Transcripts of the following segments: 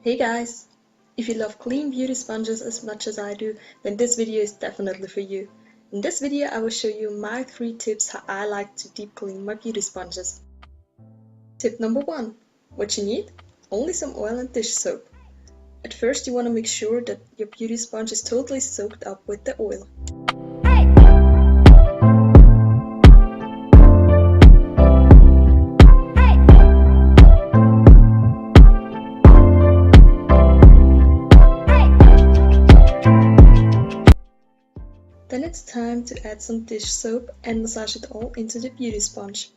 Hey guys! If you love clean beauty sponges as much as I do, then this video is definitely for you. In this video I will show you my 3 tips how I like to deep clean my beauty sponges. Tip number 1. What you need? Only some oil and dish soap. At first you want to make sure that your beauty sponge is totally soaked up with the oil. Then it's time to add some dish soap and massage it all into the beauty sponge.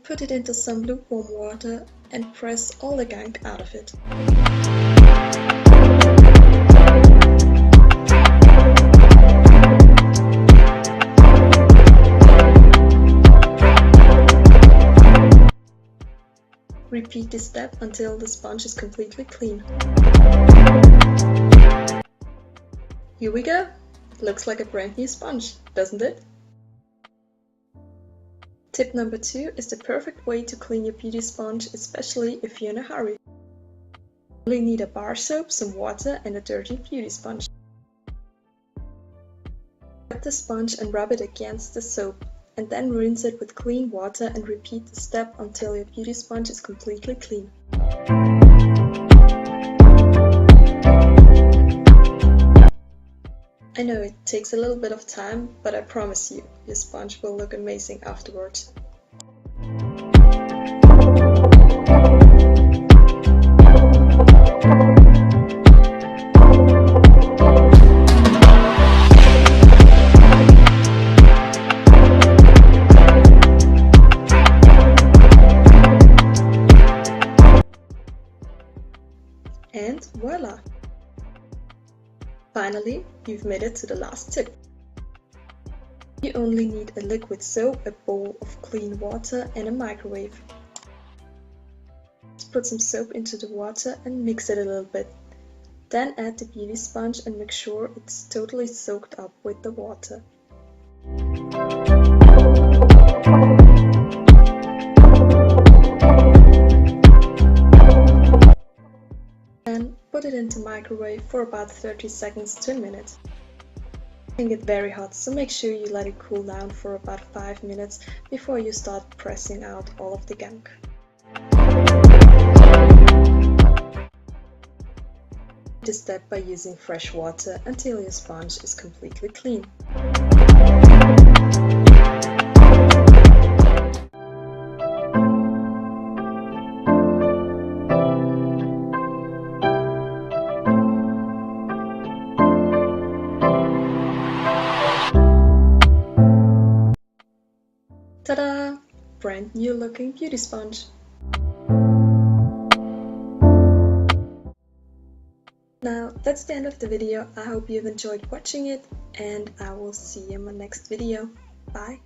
Put it into some lukewarm water and press all the gunk out of it. Repeat this step until the sponge is completely clean. Here we go! Looks like a brand new sponge, doesn't it? Tip number 2 is the perfect way to clean your beauty sponge, especially if you're in a hurry. You only need a bar soap, some water and a dirty beauty sponge. Grab the sponge and rub it against the soap, and then rinse it with clean water and repeat the step until your beauty sponge is completely clean. I know it takes a little bit of time, but I promise you, your sponge will look amazing afterwards. And voila! Finally, you've made it to the last tip. You only need a liquid soap, a bowl of clean water and a microwave. Just put some soap into the water and mix it a little bit. Then add the beauty sponge and make sure it's totally soaked up with the water. Put it into microwave for about 30 seconds to a minute. It can get very hot, so make sure you let it cool down for about 5 minutes before you start pressing out all of the gunk. Repeat this step by using fresh water until your sponge is completely clean. Ta-da! Brand new looking beauty sponge! Now that's the end of the video. I hope you've enjoyed watching it and I will see you in my next video. Bye!